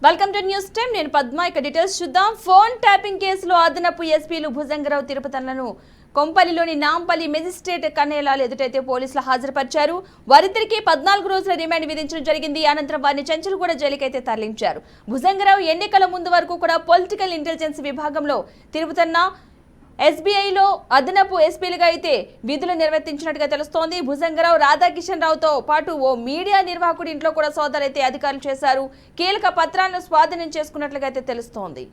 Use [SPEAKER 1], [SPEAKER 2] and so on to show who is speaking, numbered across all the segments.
[SPEAKER 1] Welcome to news time. నేను పద్మ. ఇక details చూద్దాం. ఫోన్ ట్యాపింగ్ కేసులో అదనపు ఎస్పీలు భుజంగరావు తిరుపతలను కొంపల్లిలోని నాంపల్లి మెజిస్ట్రేట్ కన్నేలాలు ఎదుటైతే పోలీసులు హాజరుపరిచారు. వారిద్దరికీ 14 రోజుల రిమాండ్ విధించడం జరిగింది. అనంతరం వారిని చెంచల్గూడ జైలుకైతే తరలించారు. భుజంగరావు ఎన్నికల ముందు వరకు కూడా పొలిటికల్ ఇంటెలిజెన్స్ విభాగంలో తిరుపతన్న ఎస్బీఐలో అదనపు ఎస్పీలుగా అయితే విధులు నిర్వర్తించినట్టుగా తెలుస్తోంది. భుజంగరావు రాధాకిషన్ రావుతో పాటు ఓ మీడియా నిర్వాహకుడి ఇంట్లో కూడా సోదాలైతే అధికారులు చేశారు. కీలక పత్రాలను స్వాధీనం చేసుకున్నట్లుగా అయితే తెలుస్తోంది.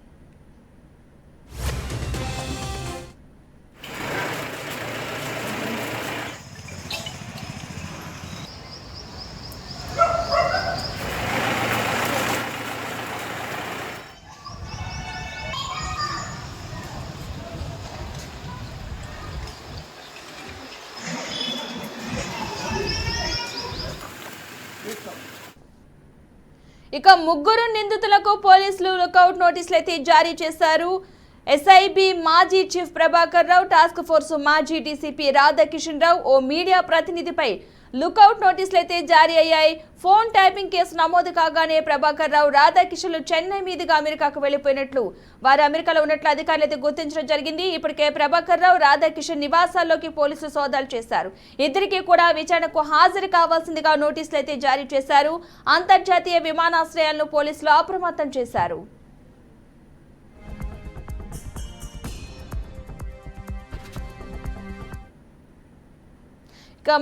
[SPEAKER 1] ఇక ముగ్గురు నిందితులకు పోలీసులు లుకౌట్ నోటీసులు అయితే జారీ చేశారు. ఎస్ఐబి మాజీ chief Prabhakar Rao, task force మాజీ డీసీపీ రాధాకిషన్ రావు, ఓ మీడియా ప్రతినిధిపై లుకౌట్ నోటీసులు అయితే జారీ అయ్యాయి. ఫోన్ ట్యాపింగ్ కేసు నమోదు కాగానే ప్రభాకర్ రావు, రాధాకిషన్లు చెన్నై మీదుగా అమెరికాకు వెళ్లిపోయినట్లు, వారు అమెరికాలో ఉన్నట్లు అధికారులు అయితే గుర్తించడం జరిగింది. ఇప్పటికే ప్రభాకర్ రావు, రాధాకిషన్ నివాసాల్లోకి పోలీసులు సోదాలు చేశారు. ఇద్దరికీ కూడా విచారణకు హాజరు కావాల్సిందిగా నోటీసులు అయితే జారీ చేశారు. అంతర్జాతీయ విమానాశ్రయాలను పోలీసులు అప్రమత్తం చేశారు.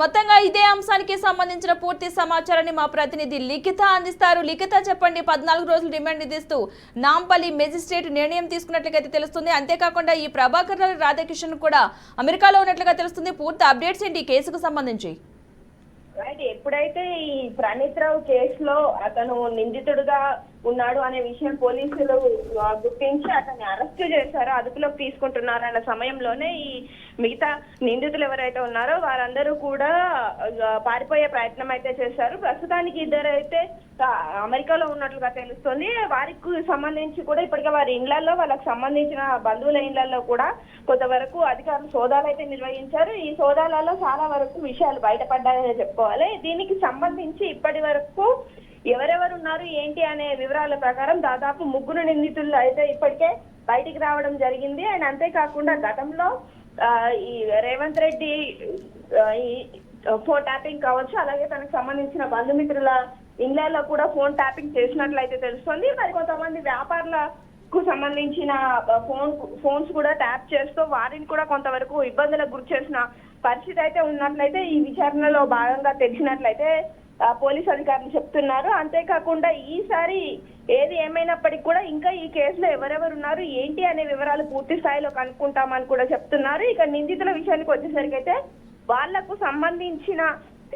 [SPEAKER 1] మొత్తంగా ఇదే అంశానికి సంబంధించిన పూర్తి సమాచారాన్ని మా ప్రతినిధి లిఖిత అందిస్తారు. లిఖిత, చెప్పండి. 14 రోజులు రిమాండ్ విధిస్తూ నాంపల్లి మెజిస్ట్రేట్ నిర్ణయం తీసుకున్నట్లుగా తెలుస్తుంది. అంతేకాకుండా ఈ ప్రభాకర్ రాధాకిషన్ కూడా అమెరికాలో ఉన్నట్లుగా తెలుస్తుంది. పూర్తి అప్డేట్స్ ఏంటి ఈ కేసుకు సంబంధించి?
[SPEAKER 2] ఎప్పుడైతే ఈ ప్రణీత్ రావు కేసులో అతను నిందితుడుగా ఉన్నాడు అనే విషయం పోలీసులు గుర్తించి అతన్ని అరెస్ట్ చేశారో, అదుపులోకి తీసుకుంటున్నారన్న సమయంలోనే ఈ మిగతా నిందితులు ఎవరైతే ఉన్నారో వారందరూ కూడా పారిపోయే ప్రయత్నం అయితే చేశారు. ప్రస్తుతానికి ఇద్దరైతే అమెరికాలో ఉన్నట్లుగా తెలుస్తుంది. వారికి సంబంధించి కూడా ఇప్పటికే వారి ఇళ్లలో, వాళ్ళకి సంబంధించిన బంధువుల ఇళ్లలో కూడా కొంతవరకు అధికారులు సోదాలు అయితే నిర్వహించారు. ఈ సోదాలలో చాలా వరకు విషయాలు బయటపడ్డాయని చెప్పుకోవాలి. దీనికి సంబంధించి ఇప్పటి వరకు ఎవరెవరు ఉన్నారు ఏంటి అనే వివరాల ప్రకారం దాదాపు 3 నిందితులు అయితే ఇప్పటికే బయటికి రావడం జరిగింది. అండ్ అంతేకాకుండా గతంలో ఈ రేవంత్ రెడ్డి ఈ ఫోన్ ట్యాపింగ్ కావచ్చు, అలాగే తనకు సంబంధించిన బంధుమిత్రుల ఇళ్లలో కూడా ఫోన్ ట్యాపింగ్ చేసినట్లయితే తెలుస్తుంది. మరి కొంతమంది వ్యాపారులకు సంబంధించిన ఫోన్స్ కూడా ట్యాప్ చేస్తూ వారిని కూడా కొంతవరకు ఇబ్బందులకు గురి చేసిన పరిస్థితి అయితే ఉన్నట్లయితే ఈ విచారణలో భాగంగా తెలిసినట్లయితే పోలీసు అధికారులు చెప్తున్నారు. అంతేకాకుండా ఈసారి ఏది ఏమైనప్పటికీ కూడా ఇంకా ఈ కేసులో ఎవరెవరు ఉన్నారు ఏంటి అనే వివరాలు పూర్తి స్థాయిలో కనుక్కుంటామని కూడా చెప్తున్నారు. ఇక నిందితుల విషయానికి వచ్చేసరికి అయితే వాళ్లకు సంబంధించిన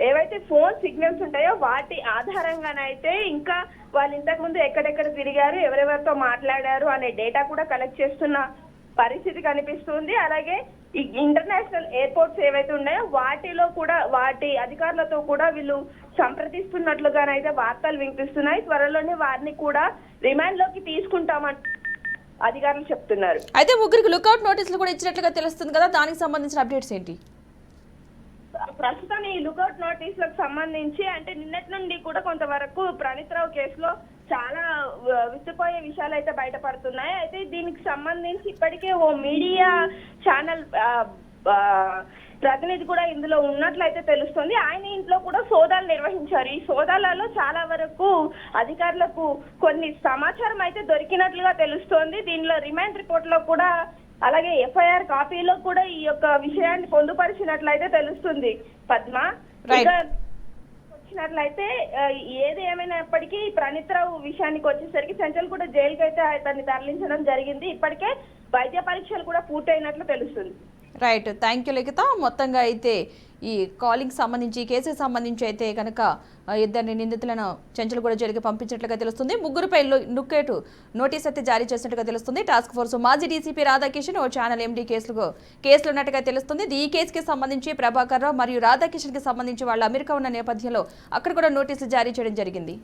[SPEAKER 2] ఏవైతే ఫోన్ సిగ్నల్స్ ఉంటాయో వాటి ఆధారంగానైతే ఇంకా వాళ్ళు ఇంతకు ముందు ఎక్కడెక్కడ తిరిగారు, ఎవరెవరితో మాట్లాడారు అనే డేటా కూడా కలెక్ట్ చేస్తున్న పరిస్థితి కనిపిస్తుంది. అలాగే ఈ ఇంటర్నేషనల్ ఎయిర్పోర్ట్స్ ఏవైతే ఉన్నాయో వాటిలో కూడా వాటి అధికారులతో కూడా వీళ్ళు సంప్రదిస్తున్నట్లుగానైతే వార్తలు వినిపిస్తున్నాయి. త్వరలోనే వారిని కూడా రిమాండ్ లోకి తీసుకుంటామని అధికారులు చెప్తున్నారు.
[SPEAKER 1] అయితే ముగ్గురికి లుకౌట్ నోటీసులు కూడా ఇచ్చినట్లుగా తెలుస్తుంది కదా, దానికి సంబంధించిన అప్డేట్స్ ఏంటి?
[SPEAKER 2] ప్రస్తుతం ఈ లుకౌట్ నోటీసులకు సంబంధించి అంటే నిన్నటి నుండి కూడా కొంతవరకు ప్రణీత్ రావు కేసులో చాలా విస్తుపోయే విషయాలు అయితే బయటపడుతున్నాయి. అయితే దీనికి సంబంధించి ఇప్పటికే ఓ మీడియా ఛానల్ ప్రతినిధి కూడా ఇందులో ఉన్నట్లయితే తెలుస్తుంది. ఆయన ఇంట్లో కూడా సోదాలు నిర్వహించారు. ఈ సోదాలలో చాలా వరకు అధికారులకు కొన్ని సమాచారం అయితే దొరికినట్లుగా తెలుస్తోంది. దీనిలో రిమాండ్ రిపోర్ట్ లో కూడా అలాగే ఎఫ్ఐఆర్ కాపీలో కూడా ఈ యొక్క విషయాన్ని పొందుపరిచినట్లయితే తెలుస్తుంది. పద్మ వచ్చినట్లయితే ఏది ఏమైనప్పటికీ ప్రణీత్ రావు విషయానికి వచ్చేసరికి చెంచల్గూడ జైలుకి అయితే అతన్ని తరలించడం జరిగింది. ఇప్పటికే వైద్య పరీక్షలు కూడా పూర్తయినట్లు తెలుస్తుంది.
[SPEAKER 1] రైట్, థ్యాంక్ యూ లిఖిత. మొత్తంగా అయితే ఈ కాలింగ్ సంబంధించి కేసుకు సంబంధించి అయితే కనుక ఇద్దరిని నిందితులను చెంచల్గూడ జైలుకి పంపించినట్లుగా తెలుస్తుంది. ముగ్గురుపై లుకేటు నోటీస్ అయితే జారీ చేసినట్టుగా తెలుస్తుంది. టాస్క్ ఫోర్స్ మాజీ డీసీపీ రాధాకిషన్, ఓ ఛానల్ ఎండీ కేసులు ఉన్నట్టుగా తెలుస్తుంది. ఈ కేసుకి సంబంధించి ప్రభాకర్ రావు మరియు రాధాకిషన్ కి సంబంధించి వాళ్ళు అమెరికా ఉన్న నేపథ్యంలో అక్కడ కూడా నోటీసులు జారీ చేయడం జరిగింది.